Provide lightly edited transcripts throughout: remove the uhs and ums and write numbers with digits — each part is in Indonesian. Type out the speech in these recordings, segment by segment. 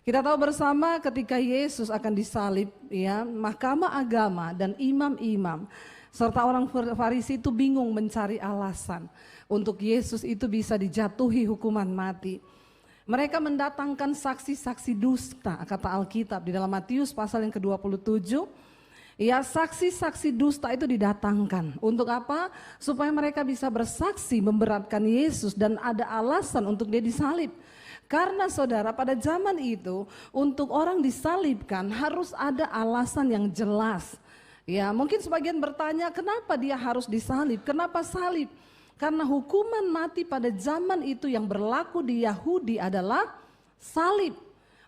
Kita tahu bersama ketika Yesus akan disalib, ya, mahkamah agama dan imam-imam serta orang Farisi itu bingung mencari alasan untuk Yesus itu bisa dijatuhi hukuman mati. Mereka mendatangkan saksi-saksi dusta, kata Alkitab di dalam Matius pasal yang ke-27. Ya, saksi-saksi dusta itu didatangkan. Untuk apa? Supaya mereka bisa bersaksi memberatkan Yesus dan ada alasan untuk dia disalib. Karena saudara, pada zaman itu untuk orang disalibkan harus ada alasan yang jelas. Ya, mungkin sebagian bertanya, kenapa dia harus disalib? Kenapa salib? Karena hukuman mati pada zaman itu yang berlaku di Yahudi adalah salib.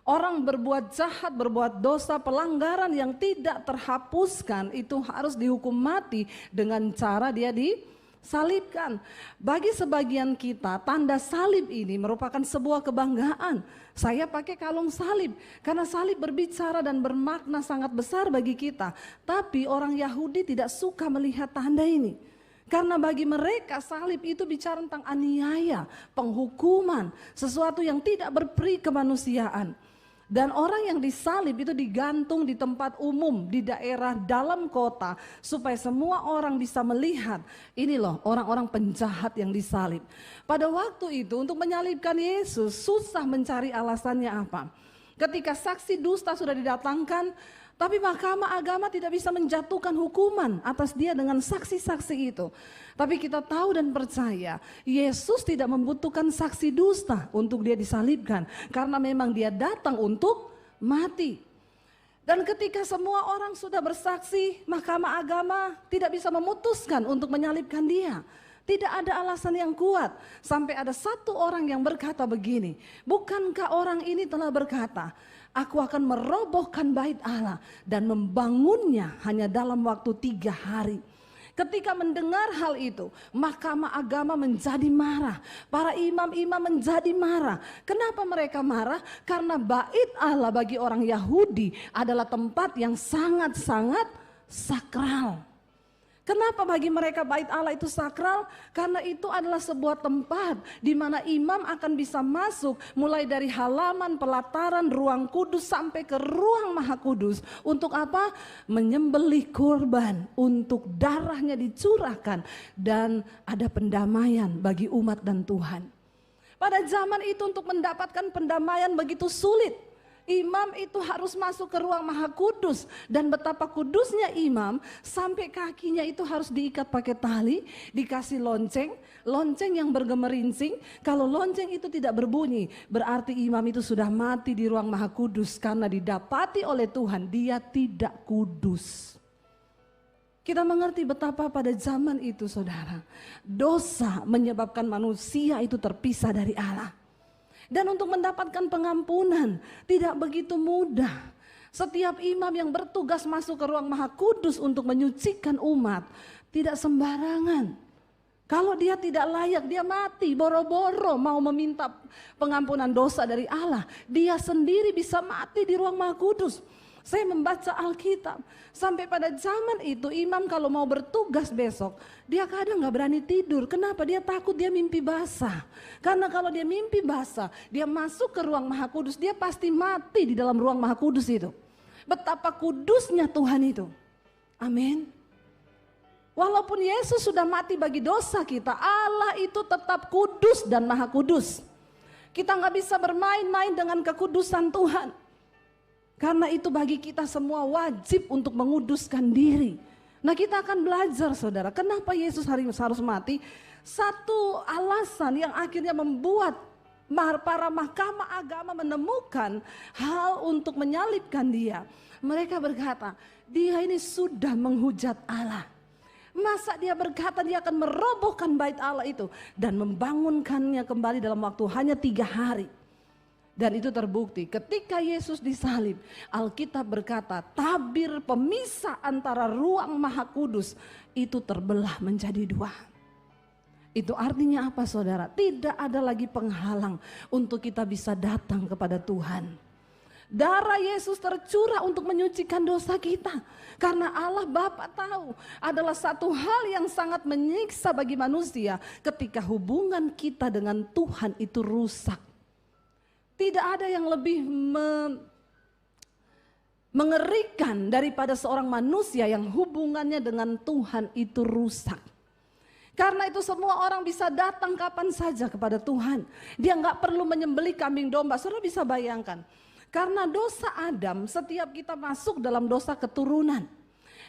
Orang berbuat jahat, berbuat dosa, pelanggaran yang tidak terhapuskan itu harus dihukum mati dengan cara dia disalibkan. Bagi sebagian kita, tanda salib ini merupakan sebuah kebanggaan. Saya pakai kalung salib karena salib berbicara dan bermakna sangat besar bagi kita. Tapi orang Yahudi tidak suka melihat tanda ini. Karena bagi mereka salib itu bicara tentang aniaya, penghukuman, sesuatu yang tidak berperi kemanusiaan. Dan orang yang disalib itu digantung di tempat umum, di daerah dalam kota, supaya semua orang bisa melihat, ini loh orang-orang penjahat yang disalib. Pada waktu itu untuk menyalibkan Yesus susah mencari alasannya apa. Ketika saksi dusta sudah didatangkan, tapi mahkamah agama tidak bisa menjatuhkan hukuman atas dia dengan saksi-saksi itu. Tapi kita tahu dan percaya Yesus tidak membutuhkan saksi dusta untuk dia disalibkan. Karena memang dia datang untuk mati. Dan ketika semua orang sudah bersaksi, mahkamah agama tidak bisa memutuskan untuk menyalibkan dia. Tidak ada alasan yang kuat. Sampai ada satu orang yang berkata begini, bukankah orang ini telah berkata, aku akan merobohkan bait Allah dan membangunnya hanya dalam waktu 3 hari. Ketika mendengar hal itu, mahkamah agama menjadi marah. Para imam-imam menjadi marah. Kenapa mereka marah? Karena bait Allah bagi orang Yahudi adalah tempat yang sangat-sangat sakral. Kenapa bagi mereka bait Allah itu sakral? Karena itu adalah sebuah tempat di mana imam akan bisa masuk mulai dari halaman pelataran ruang kudus sampai ke ruang maha kudus. Untuk apa? Menyembelih kurban untuk darahnya dicurahkan dan ada pendamaian bagi umat dan Tuhan. Pada zaman itu untuk mendapatkan pendamaian begitu sulit. Imam itu harus masuk ke ruang maha kudus. Dan betapa kudusnya imam sampai kakinya itu harus diikat pakai tali, dikasih lonceng. Lonceng yang bergemerincing. Kalau lonceng itu tidak berbunyi, berarti imam itu sudah mati di ruang maha kudus. Karena didapati oleh Tuhan dia tidak kudus. Kita mengerti betapa pada zaman itu saudara, dosa menyebabkan manusia itu terpisah dari Allah. Dan untuk mendapatkan pengampunan tidak begitu mudah. Setiap imam yang bertugas masuk ke ruang maha kudus untuk menyucikan umat tidak sembarangan. Kalau dia tidak layak, dia mati boro-boro mau meminta pengampunan dosa dari Allah. Dia sendiri bisa mati di ruang maha kudus. Saya membaca Alkitab, sampai pada zaman itu imam kalau mau bertugas besok, dia kadang gak berani tidur. Kenapa? Dia takut dia mimpi basah. Karena kalau dia mimpi basah, dia masuk ke ruang maha kudus, dia pasti mati di dalam ruang maha kudus itu. Betapa kudusnya Tuhan itu. Amin. Walaupun Yesus sudah mati bagi dosa kita, Allah itu tetap kudus dan maha kudus. Kita gak bisa bermain-main dengan kekudusan Tuhan. Karena itu bagi kita semua wajib untuk menguduskan diri. Nah, kita akan belajar saudara, kenapa Yesus harus mati. Satu alasan yang akhirnya membuat para mahkamah agama menemukan hal untuk menyalibkan dia. Mereka berkata, dia ini sudah menghujat Allah. Masa dia berkata dia akan merobohkan bait Allah itu dan membangunkannya kembali dalam waktu hanya 3 hari. Dan itu terbukti ketika Yesus disalib. Alkitab berkata tabir pemisah antara ruang maha kudus itu terbelah menjadi 2. Itu artinya apa saudara? Tidak ada lagi penghalang untuk kita bisa datang kepada Tuhan. Darah Yesus tercurah untuk menyucikan dosa kita. Karena Allah Bapa tahu adalah satu hal yang sangat menyiksa bagi manusia ketika hubungan kita dengan Tuhan itu rusak. Tidak ada yang lebih mengerikan daripada seorang manusia yang hubungannya dengan Tuhan itu rusak. Karena itu semua orang bisa datang kapan saja kepada Tuhan. Dia nggak perlu menyembelih kambing domba. Saudara bisa bayangkan. Karena dosa Adam, setiap kita masuk dalam dosa keturunan.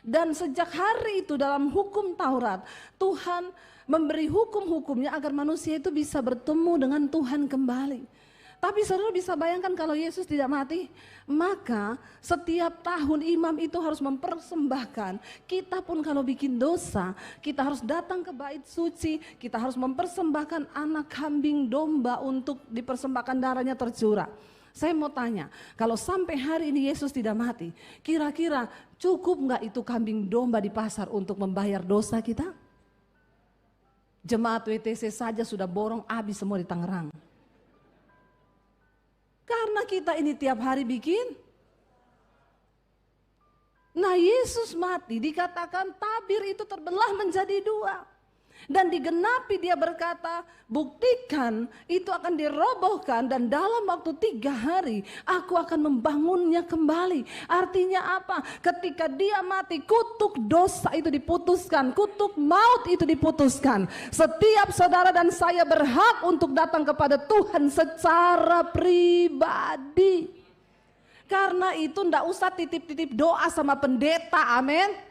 Dan sejak hari itu dalam hukum Taurat, Tuhan memberi hukum-hukumnya agar manusia itu bisa bertemu dengan Tuhan kembali. Tapi saudara bisa bayangkan kalau Yesus tidak mati, maka setiap tahun imam itu harus mempersembahkan. Kita pun kalau bikin dosa, kita harus datang ke bait suci, kita harus mempersembahkan anak kambing domba untuk dipersembahkan darahnya tercurah. Saya mau tanya, kalau sampai hari ini Yesus tidak mati, kira-kira cukup nggak itu kambing domba di pasar untuk membayar dosa kita? Jemaat WTC saja sudah borong habis semua di Tangerang. Karena kita ini tiap hari bikin. Nah Yesus mati dikatakan tabir itu terbelah menjadi dua. Dan digenapi dia berkata, buktikan itu akan dirobohkan dan dalam waktu 3 hari aku akan membangunnya kembali. Artinya apa? Ketika dia mati, kutuk dosa itu diputuskan, kutuk maut itu diputuskan. Setiap saudara dan saya berhak untuk datang kepada Tuhan secara pribadi. Karena itu ndak usah titip-titip doa sama pendeta, amin.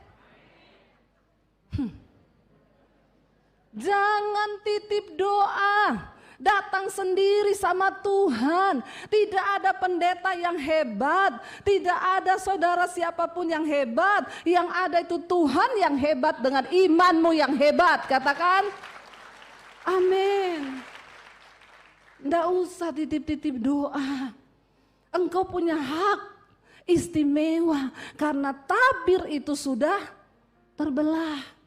Jangan titip doa, datang sendiri sama Tuhan. Tidak ada pendeta yang hebat, tidak ada saudara siapapun yang hebat. Yang ada itu Tuhan yang hebat dengan imanmu yang hebat. Katakan amin. Tidak usah titip-titip doa. Engkau punya hak istimewa karena tabir itu sudah terbelah.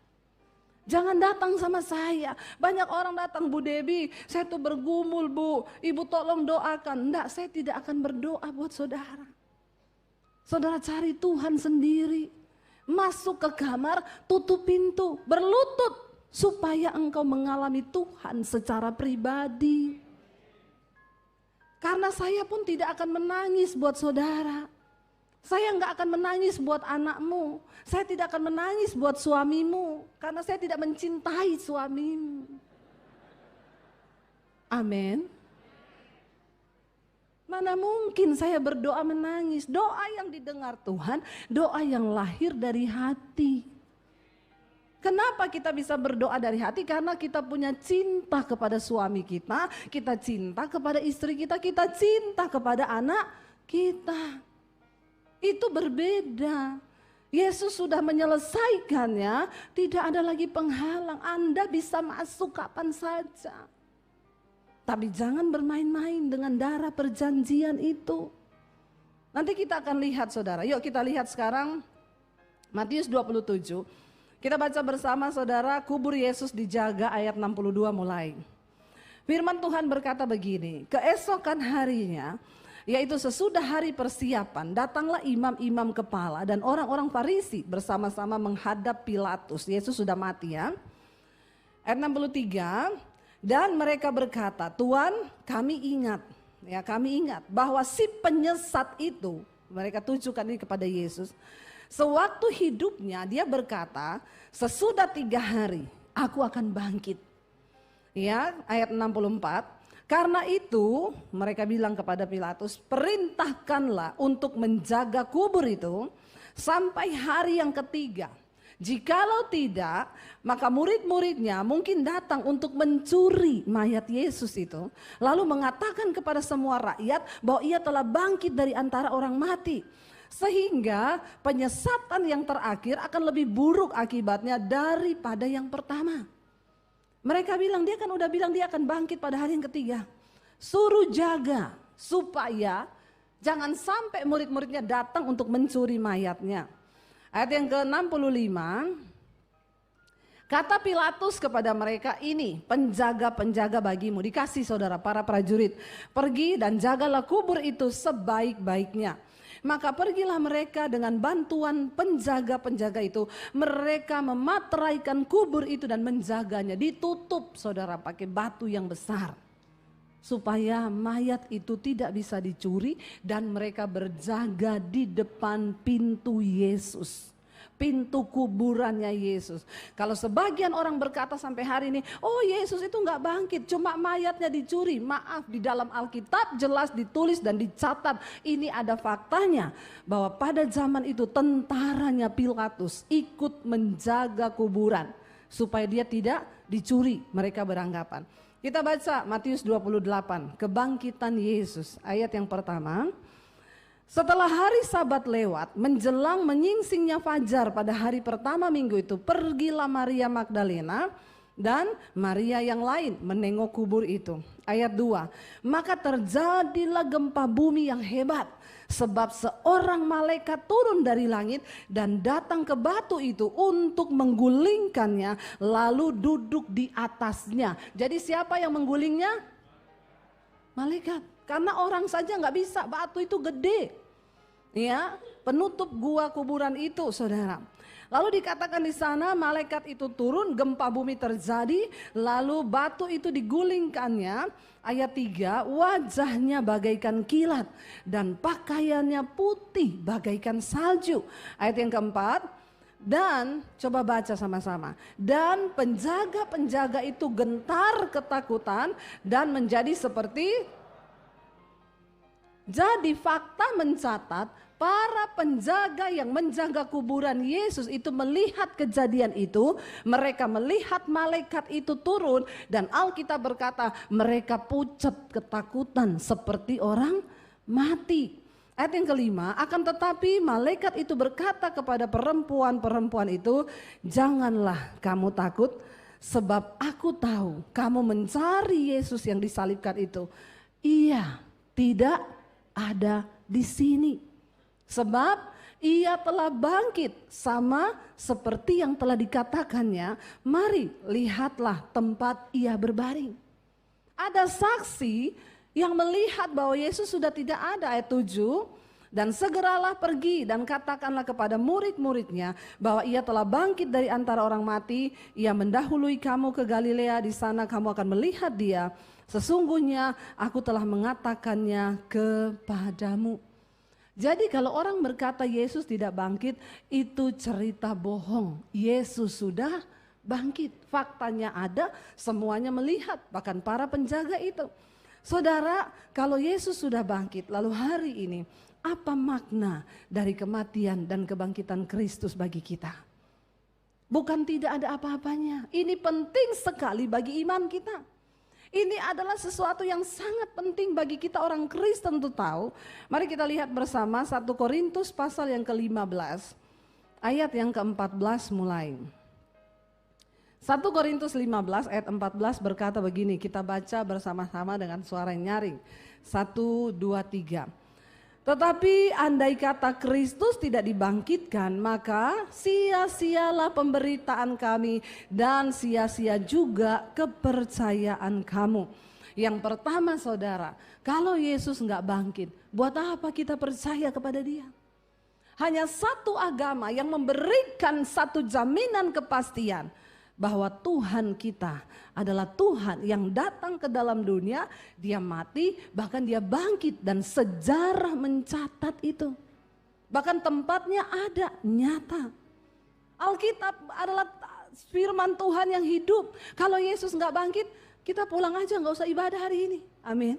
Jangan datang sama saya. Banyak orang datang, Bu Debbie, saya tuh bergumul Bu, Ibu tolong doakan. Enggak, saya tidak akan berdoa buat saudara. Saudara cari Tuhan sendiri. Masuk ke kamar, tutup pintu, berlutut. Supaya engkau mengalami Tuhan secara pribadi. Karena saya pun tidak akan menangis buat saudara. Saya enggak akan menangis buat anakmu. Saya tidak akan menangis buat suamimu. Karena saya tidak mencintai suamimu. Amin. Mana mungkin saya berdoa menangis. Doa yang didengar Tuhan, doa yang lahir dari hati. Kenapa kita bisa berdoa dari hati? Karena kita punya cinta kepada suami kita cinta kepada istri kita cinta kepada anak kita. Itu berbeda. Yesus sudah menyelesaikannya, tidak ada lagi penghalang. Anda bisa masuk kapan saja. Tapi jangan bermain-main dengan darah perjanjian itu. Nanti kita akan lihat saudara. Yuk kita lihat sekarang Matius 27. Kita baca bersama saudara, kubur Yesus dijaga ayat 62 mulai. Firman Tuhan berkata begini, keesokan harinya, yaitu sesudah hari persiapan, datanglah imam-imam kepala dan orang-orang Farisi bersama-sama menghadap Pilatus. Yesus sudah mati ya. Ayat 63, dan mereka berkata, Tuan kami ingat bahwa si penyesat itu, mereka tujukan ini kepada Yesus. Sewaktu hidupnya dia berkata, sesudah 3 hari aku akan bangkit. Ya, ayat 64. Karena itu mereka bilang kepada Pilatus, perintahkanlah untuk menjaga kubur itu sampai hari yang ketiga. Jikalau tidak, maka murid-muridnya mungkin datang untuk mencuri mayat Yesus itu. Lalu mengatakan kepada semua rakyat bahwa ia telah bangkit dari antara orang mati. Sehingga penyesatan yang terakhir akan lebih buruk akibatnya daripada yang pertama. Mereka bilang, dia kan udah bilang dia akan bangkit pada hari yang ketiga. Suruh jaga supaya jangan sampai murid-muridnya datang untuk mencuri mayatnya. Ayat yang ke-65. Kata Pilatus kepada mereka, ini penjaga-penjaga bagimu. Dikasih saudara para prajurit. Pergi dan jagalah kubur itu sebaik-baiknya. Maka pergilah mereka dengan bantuan penjaga-penjaga itu. Mereka memateraikan kubur itu dan menjaganya. Ditutup saudara pakai batu yang besar. supaya mayat itu tidak bisa dicuri, dan mereka berjaga di depan pintu Yesus, pintu kuburannya Yesus. Kalau sebagian orang berkata sampai hari ini, oh Yesus itu nggak bangkit, cuma mayatnya dicuri. Maaf, di dalam Alkitab jelas ditulis dan dicatat, ini ada faktanya, bahwa pada zaman itu tentaranya Pilatus ikut menjaga kuburan supaya dia tidak dicuri, mereka beranggapan. Kita baca Matius 28, kebangkitan Yesus, ayat yang pertama. Setelah hari Sabat lewat, menjelang menyingsingnya fajar pada hari pertama minggu itu, pergilah Maria Magdalena dan Maria yang lain menengok kubur itu. Ayat 2, maka terjadilah gempa bumi yang hebat, sebab seorang malaikat turun dari langit dan datang ke batu itu untuk menggulingkannya, lalu duduk di atasnya. Jadi siapa yang menggulingnya? Malaikat. Karena orang saja nggak bisa, batu itu gede, ya, penutup gua kuburan itu, saudara. Lalu dikatakan di sana malaikat itu turun, gempa bumi terjadi, lalu batu itu digulingkannya. Ayat 3, wajahnya bagaikan kilat dan pakaiannya putih bagaikan salju. Ayat yang keempat, dan coba baca sama-sama. Dan penjaga-penjaga itu gentar ketakutan dan menjadi seperti. Jadi fakta mencatat, para penjaga yang menjaga kuburan Yesus itu melihat kejadian itu, mereka melihat malaikat itu turun, dan Alkitab berkata mereka pucat ketakutan seperti orang mati. Ayat yang kelima, akan tetapi malaikat itu berkata kepada perempuan-perempuan itu, janganlah kamu takut, sebab aku tahu kamu mencari Yesus yang disalibkan itu. Ia tidak ada di sini, sebab ia telah bangkit, sama seperti yang telah dikatakannya. Mari lihatlah tempat ia berbaring. Ada saksi yang melihat bahwa Yesus sudah tidak ada. Ayat 7, dan segeralah pergi dan katakanlah kepada murid-muridnya bahwa ia telah bangkit dari antara orang mati. Ia mendahului kamu ke Galilea, di sana kamu akan melihat dia. Sesungguhnya aku telah mengatakannya kepadamu. Jadi kalau orang berkata Yesus tidak bangkit, itu cerita bohong. Yesus sudah bangkit. Faktanya ada, semuanya melihat, bahkan para penjaga itu. Saudara, kalau Yesus sudah bangkit, lalu hari ini apa makna dari kematian dan kebangkitan Kristus bagi kita? Bukan tidak ada apa-apanya. Ini penting sekali bagi iman kita. Ini adalah sesuatu yang sangat penting bagi kita orang Kristen untuk tahu. Mari kita lihat bersama 1 Korintus pasal yang ke-15, ayat yang ke-14 mulai. 1 Korintus 15 ayat 14 berkata begini, kita baca bersama-sama dengan suara yang nyaring. 1, 2, 3. Tetapi andai kata Kristus tidak dibangkitkan, maka sia-sialah pemberitaan kami dan sia-sia juga kepercayaan kamu. Yang pertama saudara, kalau Yesus nggak bangkit, buat apa kita percaya kepada dia? Hanya satu agama yang memberikan satu jaminan kepastian, bahwa Tuhan kita adalah Tuhan yang datang ke dalam dunia, dia mati, bahkan dia bangkit, dan sejarah mencatat itu. Bahkan tempatnya ada, nyata. Alkitab adalah firman Tuhan yang hidup. Kalau Yesus nggak bangkit, kita pulang aja, nggak usah ibadah hari ini. Amin.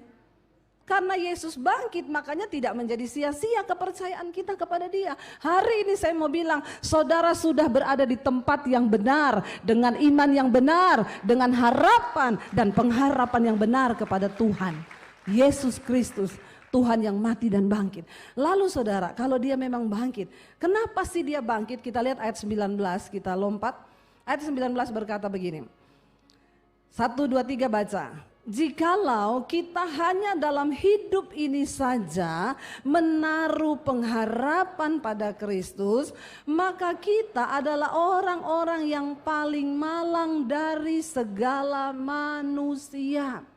Karena Yesus bangkit, makanya tidak menjadi sia-sia kepercayaan kita kepada dia. Hari ini saya mau bilang, saudara sudah berada di tempat yang benar, dengan iman yang benar, dengan harapan dan pengharapan yang benar kepada Tuhan Yesus Kristus, Tuhan yang mati dan bangkit. Lalu saudara, kalau dia memang bangkit, kenapa sih dia bangkit? Kita lihat ayat 19, kita lompat. Ayat 19 berkata begini. 1, 2, 3 baca. Jikalau kita hanya dalam hidup ini saja menaruh pengharapan pada Kristus, maka kita adalah orang-orang yang paling malang dari segala manusia.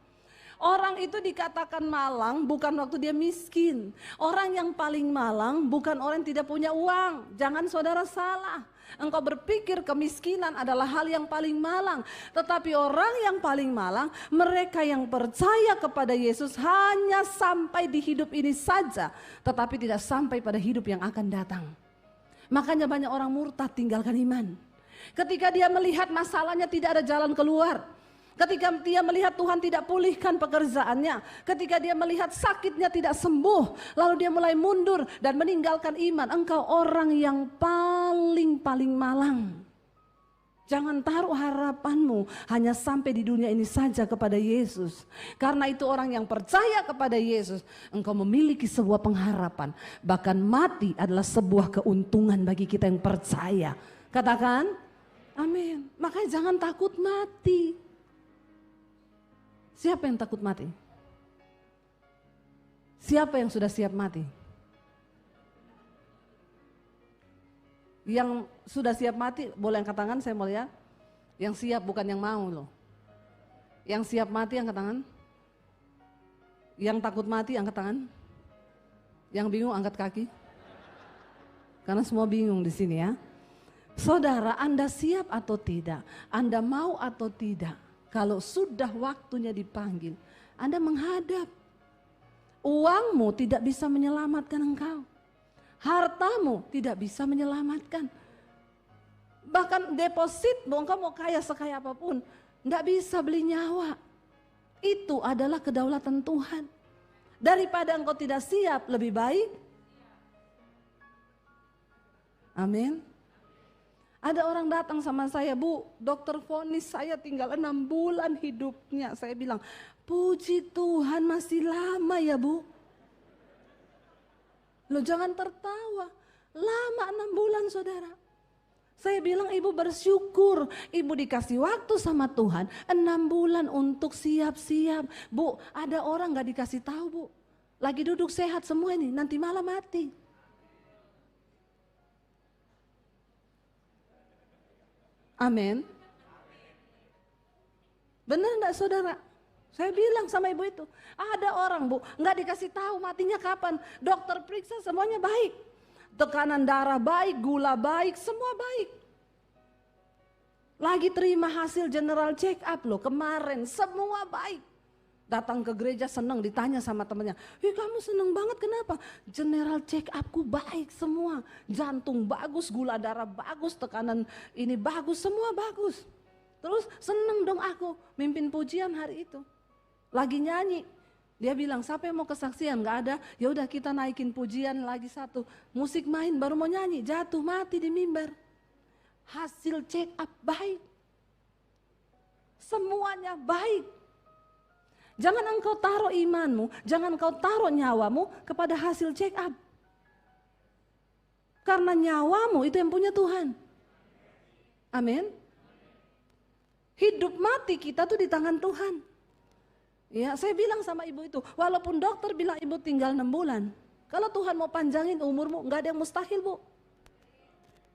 Orang itu dikatakan malang bukan waktu dia miskin. Orang yang paling malang bukan orang yang tidak punya uang. Jangan saudara salah. Engkau berpikir kemiskinan adalah hal yang paling malang. Tetapi orang yang paling malang, mereka yang percaya kepada Yesus hanya sampai di hidup ini saja, tetapi tidak sampai pada hidup yang akan datang. Makanya banyak orang murtad tinggalkan iman. Ketika dia melihat masalahnya tidak ada jalan keluar, ketika dia melihat Tuhan tidak pulihkan pekerjaannya, ketika dia melihat sakitnya tidak sembuh, lalu dia mulai mundur dan meninggalkan iman. Engkau orang yang paling malang. Jangan taruh harapanmu hanya sampai di dunia ini saja kepada Yesus. Karena itu orang yang percaya kepada Yesus, engkau memiliki sebuah pengharapan. Bahkan mati adalah sebuah keuntungan bagi kita yang percaya. Katakan, amin. Makanya jangan takut mati. Siapa yang takut mati? Siapa yang sudah siap mati? Yang sudah siap mati boleh angkat tangan, saya mau lihat. Yang siap bukan yang mau loh. Yang siap mati angkat tangan. Yang takut mati angkat tangan. Yang bingung angkat kaki. Karena semua bingung di sini ya. Saudara, Anda siap atau tidak? Anda mau atau tidak? Kalau sudah waktunya dipanggil, Anda menghadap. Uangmu tidak bisa menyelamatkan engkau. Hartamu tidak bisa menyelamatkan. Bahkan deposit, engkau mau kaya sekaya apapun, tidak bisa beli nyawa. Itu adalah kedaulatan Tuhan. Daripada engkau tidak siap, lebih baik. Amin. Ada orang datang sama saya, Bu, dokter vonis saya tinggal 6 bulan hidupnya. Saya bilang, puji Tuhan masih lama ya Bu. Loh jangan tertawa, lama 6 bulan saudara. Saya bilang ibu bersyukur, ibu dikasih waktu sama Tuhan 6 bulan untuk siap-siap. Bu, ada orang gak dikasih tahu Bu, lagi duduk sehat semua ini, nanti malam mati. Amin. Benar enggak saudara? Saya bilang sama ibu itu, ada orang Bu, enggak dikasih tahu matinya kapan. Dokter periksa semuanya baik. Tekanan darah baik, gula baik, semua baik. Lagi terima hasil general check up loh kemarin, semua baik. Datang ke gereja senang, ditanya sama temannya, kamu senang banget kenapa? General check upku baik semua, jantung bagus, gula darah bagus, tekanan ini bagus, semua bagus. Terus senang dong aku mimpin pujian hari itu. Lagi nyanyi, dia bilang siapa yang mau kesaksian? Gak ada, ya udah kita naikin pujian lagi satu. Musik main baru mau nyanyi, jatuh mati di mimbar. Hasil check up baik, semuanya baik. Jangan engkau taruh imanmu, jangan engkau taruh nyawamu kepada hasil check up. Karena nyawamu itu yang punya Tuhan. Amin. Hidup mati kita tuh di tangan Tuhan. Ya, saya bilang sama ibu itu, walaupun dokter bilang ibu tinggal 6 bulan, kalau Tuhan mau panjangin umurmu, nggak ada yang mustahil Bu.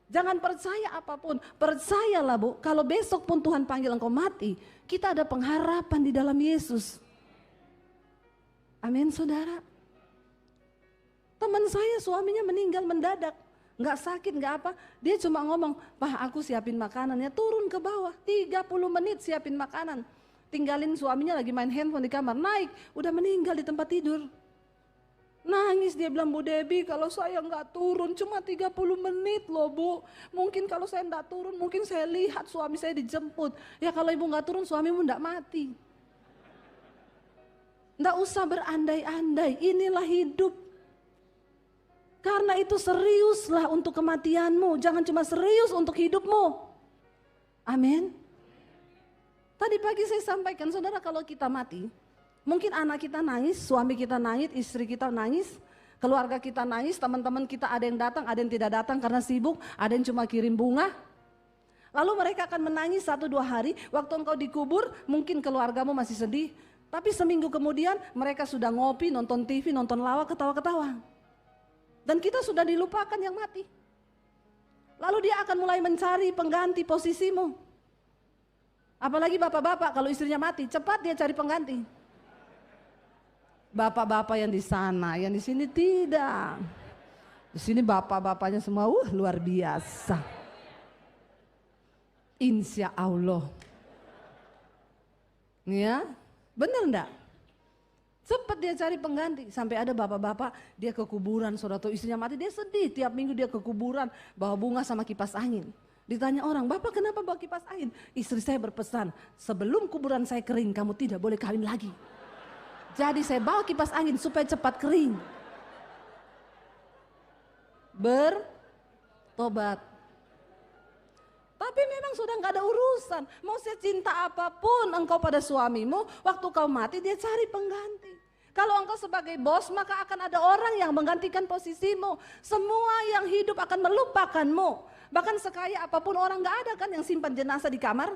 Jangan percaya apapun, percayalah Bu, kalau besok pun Tuhan panggil engkau mati, kita ada pengharapan di dalam Yesus. Amin saudara. Teman saya suaminya meninggal mendadak, nggak sakit nggak apa, dia cuma ngomong, Pak aku siapin makanannya, turun ke bawah, 30 menit siapin makanan. Tinggalin suaminya lagi main handphone di kamar, naik, udah meninggal di tempat tidur. Nangis dia bilang, Bu Debbie kalau saya nggak turun cuma 30 menit loh Bu. Mungkin kalau saya nggak turun mungkin saya lihat suami saya dijemput. Ya kalau ibu nggak turun suamimu nggak mati. Nggak usah berandai-andai, inilah hidup. Karena itu seriuslah untuk kematianmu, jangan cuma serius untuk hidupmu. Amin. Tadi pagi saya sampaikan saudara kalau kita mati, mungkin anak kita nangis, suami kita nangis, istri kita nangis, keluarga kita nangis, teman-teman kita ada yang datang, ada yang tidak datang karena sibuk, ada yang cuma kirim bunga. Lalu mereka akan menangis 1-2 hari, waktu engkau dikubur mungkin keluargamu masih sedih. Tapi seminggu kemudian mereka sudah ngopi, nonton TV, nonton lawak, ketawa-ketawa. Dan kita sudah dilupakan yang mati. Lalu dia akan mulai mencari pengganti posisimu. Apalagi bapak-bapak kalau istrinya mati, cepat dia cari pengganti. Bapak-bapak yang di sana, yang di sini tidak. Di sini bapak-bapaknya semua luar biasa. Insya Allah. Ya, benar enggak? Cepat dia cari pengganti. Sampai ada bapak-bapak dia ke kuburan, saudara tuh istrinya mati, dia sedih. Tiap minggu dia ke kuburan bawa bunga sama kipas angin. Ditanya orang, bapak kenapa bawa kipas angin? Istri saya berpesan, sebelum kuburan saya kering kamu tidak boleh kawin lagi. Jadi saya bawa kipas angin supaya cepat kering. Bertobat. Tapi memang sudah nggak ada urusan. Mau secinta apapun engkau pada suamimu, waktu kau mati dia cari pengganti. Kalau engkau sebagai bos, maka akan ada orang yang menggantikan posisimu. Semua yang hidup akan melupakanmu. Bahkan sekaya apapun orang nggak ada kan yang simpan jenazah di kamar?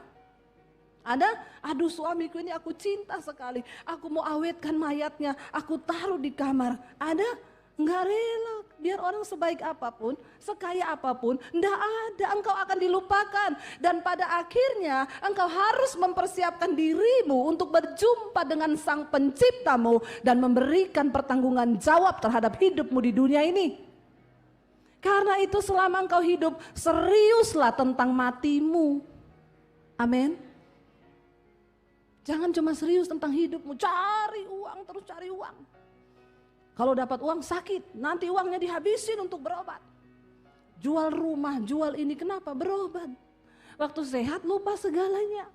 Ada? Aduh suamiku ini aku cinta sekali. Aku mau awetkan mayatnya, aku taruh di kamar. Ada? Enggak rela, biar orang sebaik apapun, sekaya apapun, enggak ada, engkau akan dilupakan. Dan pada akhirnya engkau harus mempersiapkan dirimu untuk berjumpa dengan Sang Penciptamu dan memberikan pertanggungan jawab terhadap hidupmu di dunia ini. Karena itu selama engkau hidup, seriuslah tentang matimu. Amin. Jangan cuma serius tentang hidupmu, cari uang, terus cari uang. Kalau dapat uang sakit, nanti uangnya dihabisin untuk berobat. Jual rumah, jual ini, kenapa? Berobat. Waktu sehat lupa segalanya.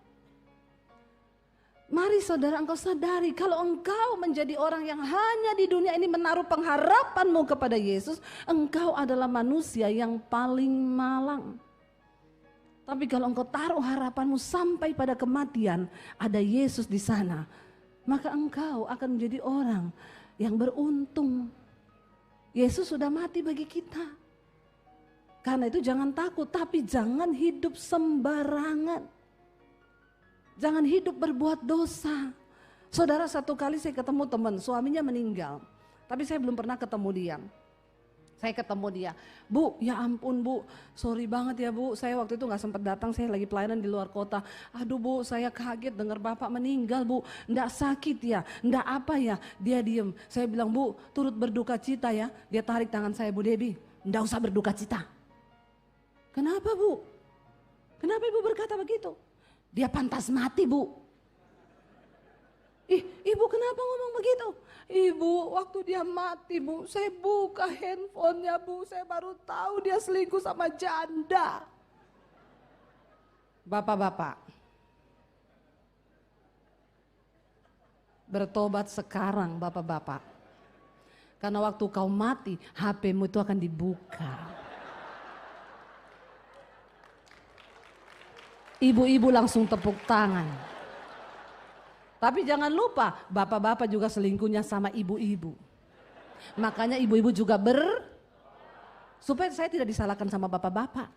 Mari saudara engkau sadari, kalau engkau menjadi orang yang hanya di dunia ini menaruh pengharapanmu kepada Yesus, engkau adalah manusia yang paling malang. Tapi kalau engkau taruh harapanmu sampai pada kematian, ada Yesus di sana, maka engkau akan menjadi orang yang beruntung. Yesus sudah mati bagi kita. Karena itu jangan takut, tapi jangan hidup sembarangan. Jangan hidup berbuat dosa. Saudara, satu kali saya ketemu teman, suaminya meninggal. Tapi saya belum pernah ketemu dia. Saya ketemu dia, Bu, ya ampun Bu, sorry banget ya Bu, saya waktu itu gak sempat datang, saya lagi pelayanan di luar kota. Aduh Bu, saya kaget dengar Bapak meninggal Bu, ndak sakit ya, ndak apa ya. Dia diem, saya bilang Bu, turut berduka cita ya. Dia tarik tangan saya, Bu Debbie, ndak usah berduka cita. Kenapa Bu? Kenapa Ibu berkata begitu? Dia pantas mati Bu. Ibu kenapa ngomong begitu? Ibu, waktu dia mati Bu, saya buka handphonenya Bu, saya baru tahu dia selingkuh sama janda. Bapak-bapak, bertobat sekarang bapak-bapak. Karena waktu kau mati, HP-mu itu akan dibuka. Ibu-ibu langsung tepuk tangan. Tapi jangan lupa, bapak-bapak juga selingkuhnya sama ibu-ibu. Makanya ibu-ibu juga supaya saya tidak disalahkan sama bapak-bapak.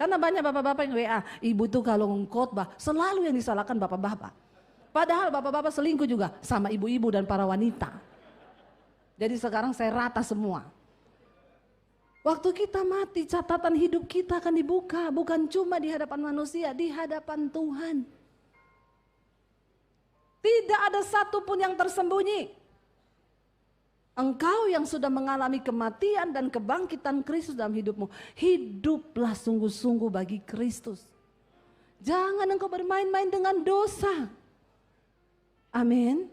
Karena banyak bapak-bapak yang WA, ibu tuh kalau khotbah selalu yang disalahkan bapak-bapak. Padahal bapak-bapak selingkuh juga sama ibu-ibu dan para wanita. Jadi sekarang saya rata semua. Waktu kita mati, catatan hidup kita akan dibuka. Bukan cuma di hadapan manusia, di hadapan Tuhan. Tidak ada satupun yang tersembunyi. Engkau yang sudah mengalami kematian dan kebangkitan Kristus dalam hidupmu, hiduplah sungguh-sungguh bagi Kristus. Jangan engkau bermain-main dengan dosa. Amin.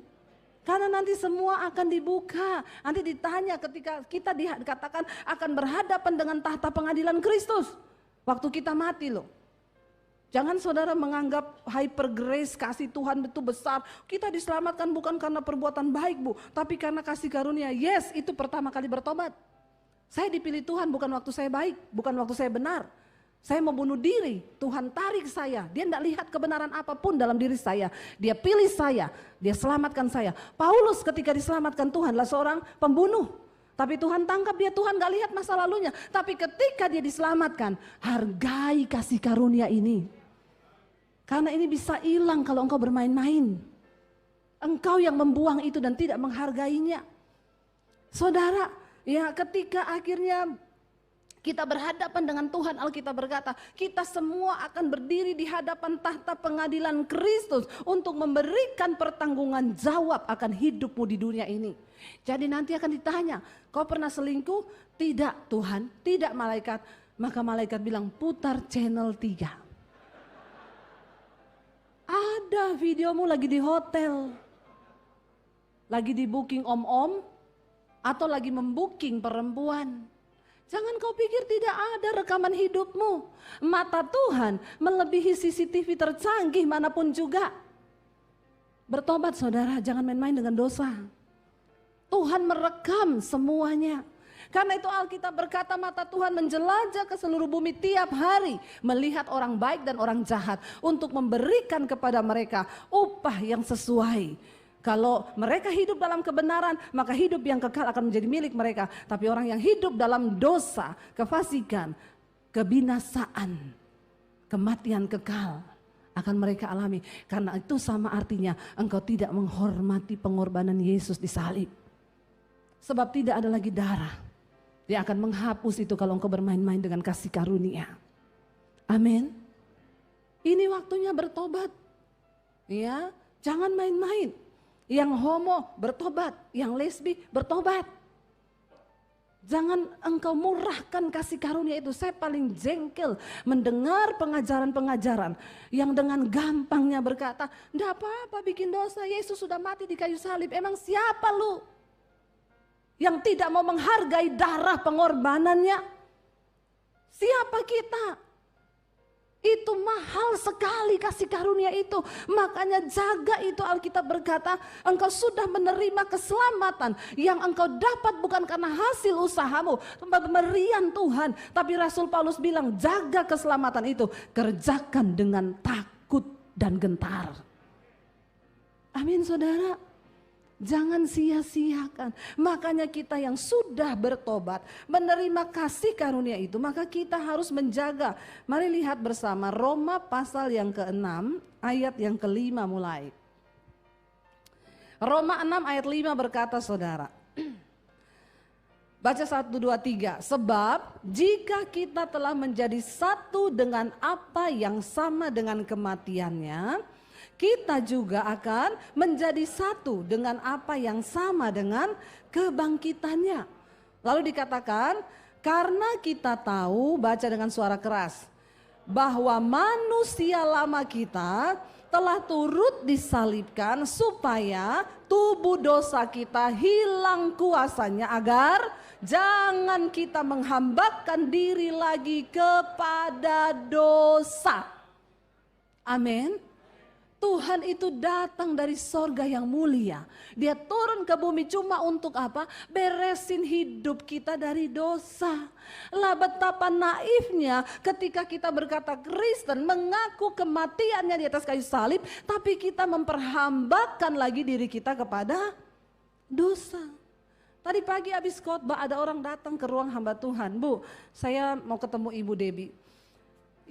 Karena nanti semua akan dibuka. Nanti ditanya ketika kita dikatakan akan berhadapan dengan tahta pengadilan Kristus. Waktu kita mati loh. Jangan saudara menganggap hyper grace, kasih Tuhan itu besar. Kita diselamatkan bukan karena perbuatan baik Bu, tapi karena kasih karunia. Yes, itu pertama kali bertobat. Saya dipilih Tuhan bukan waktu saya baik, bukan waktu saya benar. Saya mau bunuh diri, Tuhan tarik saya. Dia tidak lihat kebenaran apapun dalam diri saya. Dia pilih saya, dia selamatkan saya. Paulus ketika diselamatkan Tuhan adalah seorang pembunuh. Tapi Tuhan tangkap dia, Tuhan gak lihat masa lalunya. Tapi ketika dia diselamatkan, hargai kasih karunia ini. Karena ini bisa hilang kalau engkau bermain-main. Engkau yang membuang itu dan tidak menghargainya. Saudara, ya ketika akhirnya kita berhadapan dengan Tuhan, Alkitab berkata, kita semua akan berdiri di hadapan tahta pengadilan Kristus untuk memberikan pertanggungan jawab akan hidupmu di dunia ini. Jadi nanti akan ditanya, kau pernah selingkuh? Tidak Tuhan, tidak malaikat. Maka malaikat bilang putar channel 3. ada videomu lagi di hotel, lagi di booking om-om, atau lagi membooking perempuan. Jangan kau pikir tidak ada rekaman hidupmu. Mata Tuhan melebihi CCTV tercanggih manapun juga. Bertobat saudara, jangan main-main dengan dosa. Tuhan merekam semuanya. Karena itu Alkitab berkata mata Tuhan menjelajah ke seluruh bumi tiap hari. Melihat orang baik dan orang jahat. Untuk memberikan kepada mereka upah yang sesuai. Kalau mereka hidup dalam kebenaran, maka hidup yang kekal akan menjadi milik mereka. Tapi orang yang hidup dalam dosa, kefasikan, kebinasaan, kematian kekal akan mereka alami. Karena itu sama artinya engkau tidak menghormati pengorbanan Yesus di salib. Sebab tidak ada lagi darah. Dia akan menghapus itu kalau engkau bermain-main dengan kasih karunia. Amin. Ini waktunya bertobat. Ya, jangan main-main. Yang homo bertobat, yang lesbi bertobat. Jangan engkau murahkan kasih karunia itu. Saya paling jengkel mendengar pengajaran-pengajaran yang dengan gampangnya berkata, "Enggak apa-apa bikin dosa, Yesus sudah mati di kayu salib." Emang siapa lu yang tidak mau menghargai darah pengorbanannya? Siapa kita? Itu mahal sekali kasih karunia itu. Makanya jaga itu. Alkitab berkata engkau sudah menerima keselamatan yang engkau dapat bukan karena hasil usahamu, pemberian Tuhan. Tapi Rasul Paulus bilang jaga keselamatan itu, kerjakan dengan takut dan gentar. Amin saudara. Jangan sia-siakan. Makanya kita yang sudah bertobat, menerima kasih karunia itu, maka kita harus menjaga. Mari lihat bersama Roma pasal yang ke-6 ayat yang ke-5 mulai. Roma 6 ayat 5 berkata saudara. Baca 1, 2, 3. Sebab jika kita telah menjadi satu dengan apa yang sama dengan kematiannya, kita juga akan menjadi satu dengan apa yang sama dengan kebangkitannya. Lalu dikatakan, karena kita tahu, baca dengan suara keras, bahwa manusia lama kita telah turut disalibkan supaya tubuh dosa kita hilang kuasanya, agar jangan kita menghambakan diri lagi kepada dosa. Amin. Tuhan itu datang dari sorga yang mulia. Dia turun ke bumi cuma untuk apa? Beresin hidup kita dari dosa. Lah betapa naifnya ketika kita berkata Kristen, mengaku kematiannya di atas kayu salib, tapi kita memperhambakan lagi diri kita kepada dosa. Tadi pagi habis khotbah ada orang datang ke ruang hamba Tuhan. Bu, saya mau ketemu Ibu Debbie.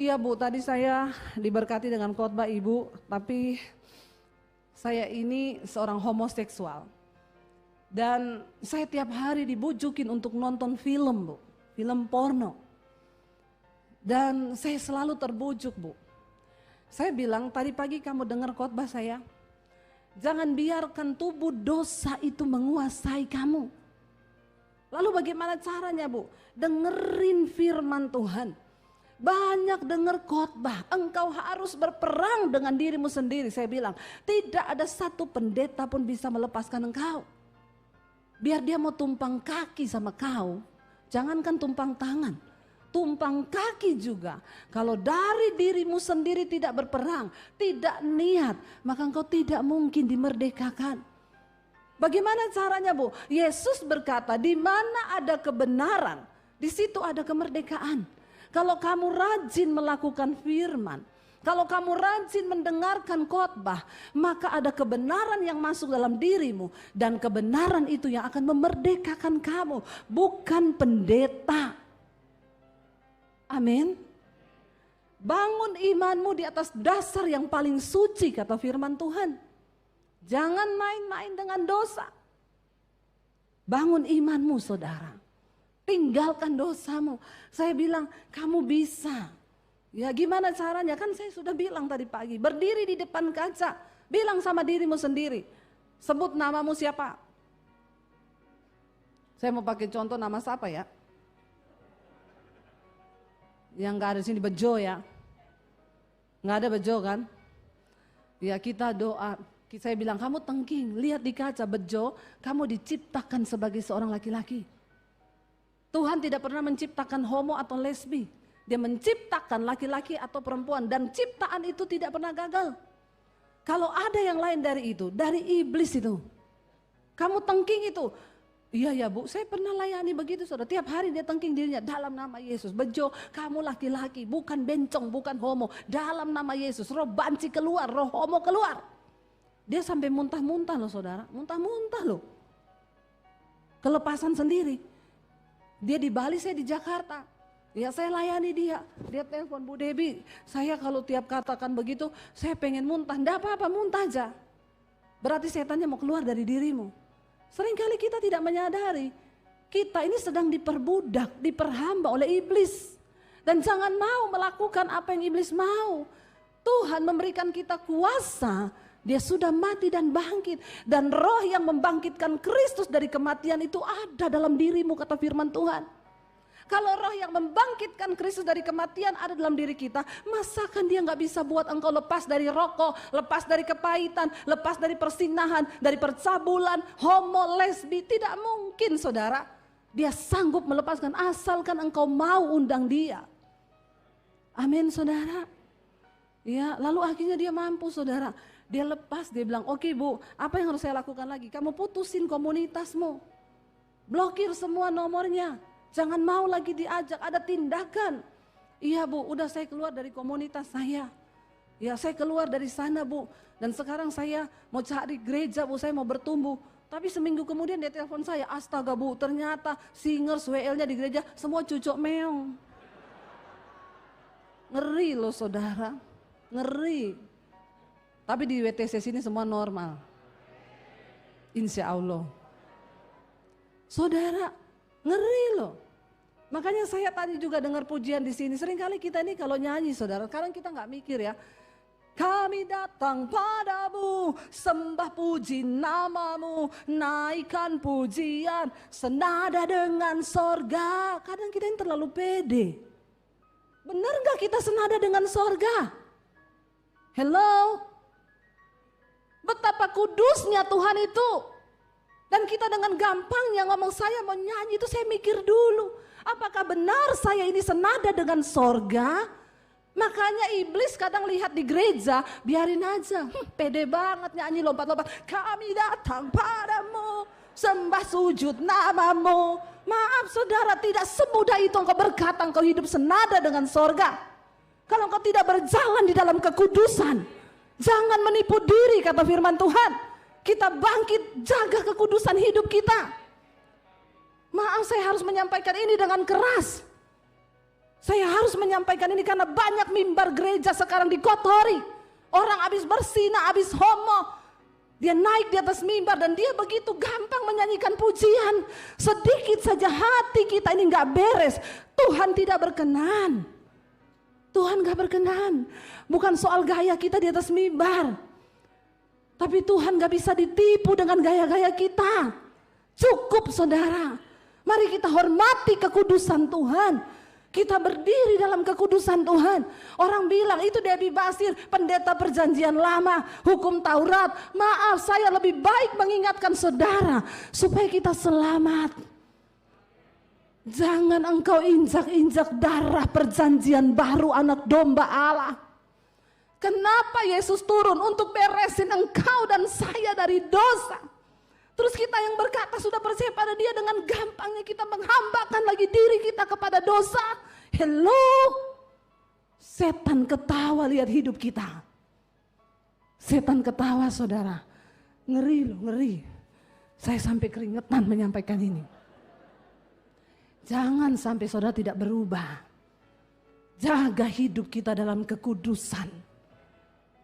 Iya Bu, tadi saya diberkati dengan khotbah Ibu, tapi saya ini seorang homoseksual. Dan saya tiap hari dibujukin untuk nonton film Bu, film porno. Dan saya selalu terbujuk Bu. Saya bilang, tadi pagi kamu dengar khotbah saya, jangan biarkan tubuh dosa itu menguasai kamu. Lalu bagaimana caranya Bu? Dengerin firman Tuhan. Banyak dengar khotbah, engkau harus berperang dengan dirimu sendiri. Saya bilang, tidak ada satu pendeta pun bisa melepaskan engkau. Biar dia mau tumpang kaki sama kau, jangankan tumpang tangan, tumpang kaki juga. Kalau dari dirimu sendiri tidak berperang, tidak niat, maka engkau tidak mungkin dimerdekakan. Bagaimana caranya Bu? Yesus berkata, di mana ada kebenaran, di situ ada kemerdekaan. Kalau kamu rajin melakukan firman, kalau kamu rajin mendengarkan khotbah, maka ada kebenaran yang masuk dalam dirimu. Dan kebenaran itu yang akan memerdekakan kamu, bukan pendeta. Amin. Bangun imanmu di atas dasar yang paling suci, kata firman Tuhan. Jangan main-main dengan dosa. Bangun imanmu saudara. Tinggalkan dosamu. Saya bilang kamu bisa. Ya gimana caranya? Kan saya sudah bilang tadi pagi. Berdiri di depan kaca. Bilang sama dirimu sendiri. Sebut namamu siapa? Saya mau pakai contoh nama siapa ya? Yang gak ada di sini Bejo ya. Gak ada Bejo kan? Ya kita doa, saya bilang kamu tengking, lihat di kaca bejo, kamu diciptakan sebagai seorang laki-laki. Tuhan tidak pernah menciptakan homo atau lesbi. Dia menciptakan laki-laki atau perempuan dan ciptaan itu tidak pernah gagal. Kalau ada yang lain dari itu, dari iblis itu. Kamu tengking itu. Iya ya Bu, saya pernah layani begitu saudara. Tiap hari dia tengking dirinya dalam nama Yesus. Bejo, kamu laki-laki, bukan bencong, bukan homo. Dalam nama Yesus, roh banci keluar, roh homo keluar. Dia sampai muntah-muntah loh saudara, muntah-muntah loh. Kelepasan sendiri. Dia di Bali, saya di Jakarta. Ya saya layani dia. Dia telepon, Bu Debi, saya kalau tiap katakan begitu, saya pengen muntah. Enggak apa-apa, muntah aja. Berarti setannya mau keluar dari dirimu. Seringkali kita tidak menyadari, kita ini sedang diperbudak, diperhamba oleh iblis. Dan jangan mau melakukan apa yang iblis mau. Tuhan memberikan kita kuasa, dia sudah mati dan bangkit. Dan roh yang membangkitkan Kristus dari kematian itu ada dalam dirimu, kata firman Tuhan. Kalau roh yang membangkitkan Kristus dari kematian ada dalam diri kita, masakan dia nggak bisa buat engkau lepas dari rokok, lepas dari kepahitan, lepas dari persinahan, dari percabulan, homo, lesbi, tidak mungkin saudara. Dia sanggup melepaskan asalkan engkau mau undang dia. Amin saudara. Ya, lalu akhirnya dia mampu saudara. Dia lepas, dia bilang, oke Bu, apa yang harus saya lakukan lagi? Kamu putusin komunitasmu, blokir semua nomornya. Jangan mau lagi diajak, ada tindakan. Iya Bu, udah saya keluar dari komunitas saya. Ya saya keluar dari sana Bu. Dan sekarang saya mau cari gereja Bu, saya mau bertumbuh. Tapi seminggu kemudian dia telepon saya, astaga Bu, ternyata singers WL-nya di gereja semua cucuk meong. Ngeri loh saudara, ngeri. Tapi di WTC sini semua normal. Insya Allah. Saudara, ngeri loh. Makanya saya tadi juga dengar pujian di sini. Seringkali kita ini kalau nyanyi saudara, sekarang kita nggak mikir ya. Kami datang padamu, sembah puji namamu, naikkan pujian, senada dengan sorga. Kadang kita ini terlalu pede. Benar nggak kita senada dengan sorga? Hello? Betapa kudusnya Tuhan itu. Dan kita dengan gampangnya ngomong saya mau nyanyi itu saya mikir dulu. Apakah benar saya ini senada dengan sorga? Makanya iblis kadang lihat di gereja, biarin aja. Pede banget nyanyi lompat-lompat. Kami datang padamu, sembah sujud namamu. Maaf saudara, tidak semudah itu engkau berkata engkau hidup senada dengan sorga. Kalau engkau tidak berjalan di dalam kekudusan, jangan menipu diri kata firman Tuhan. Kita bangkit, jaga kekudusan hidup kita. Maaf saya harus menyampaikan ini dengan keras. Saya harus menyampaikan ini karena banyak mimbar gereja sekarang dikotori. Orang habis berzina, habis homo. Dia naik di atas mimbar dan dia begitu gampang menyanyikan pujian. Sedikit saja hati kita ini gak beres. Tuhan tidak berkenan. Tuhan gak berkenan. Bukan soal gaya kita di atas mimbar. Tapi Tuhan gak bisa ditipu dengan gaya-gaya kita. Cukup saudara. Mari kita hormati kekudusan Tuhan. Kita berdiri dalam kekudusan Tuhan. Orang bilang itu Debbie Basir, pendeta perjanjian lama, hukum Taurat. Maaf saya lebih baik mengingatkan saudara. Supaya kita selamat. Jangan engkau injak-injak darah perjanjian baru anak domba Allah. Kenapa Yesus turun? Untuk beresin engkau dan saya dari dosa. Terus kita yang berkata sudah percaya pada dia, dengan gampangnya kita menghambakan lagi diri kita kepada dosa. Hello. Setan ketawa lihat hidup kita. Setan ketawa saudara. Ngeri loh, ngeri. Saya sampai keringetan menyampaikan ini. Jangan sampai saudara tidak berubah. Jaga hidup kita dalam kekudusan.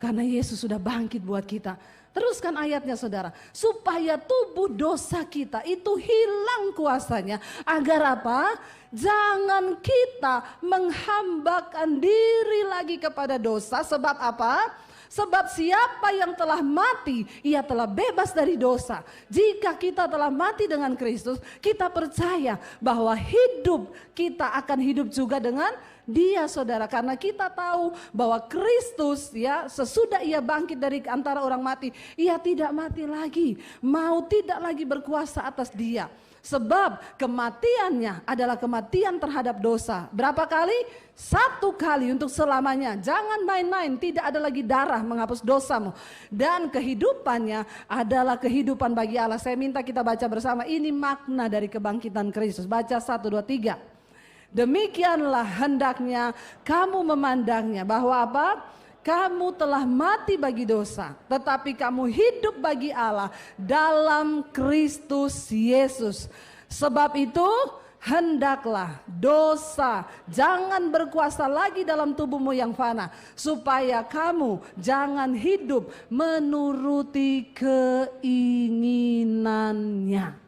Karena Yesus sudah bangkit buat kita. Teruskan ayatnya saudara. Supaya tubuh dosa kita itu hilang kuasanya. Agar apa? Jangan kita menghambakan diri lagi kepada dosa. Sebab apa? Sebab siapa yang telah mati, ia telah bebas dari dosa. Jika kita telah mati dengan Kristus, kita percaya bahwa hidup kita akan hidup juga dengan Dia saudara, karena kita tahu bahwa Kristus ya sesudah ia bangkit dari antara orang mati, ia tidak mati lagi, mau tidak lagi berkuasa atas dia. Sebab kematiannya adalah kematian terhadap dosa. Berapa kali? 1 kali untuk selamanya. Jangan main-main, tidak ada lagi darah menghapus dosamu. Dan kehidupannya adalah kehidupan bagi Allah. Saya minta kita baca bersama, ini makna dari kebangkitan Kristus. Baca 1, 2, 3. Demikianlah hendaknya kamu memandangnya, bahwa apa? Kamu telah mati bagi dosa, tetapi kamu hidup bagi Allah dalam Kristus Yesus. Sebab itu hendaklah dosa jangan berkuasa lagi dalam tubuhmu yang fana, supaya kamu jangan hidup menuruti keinginannya.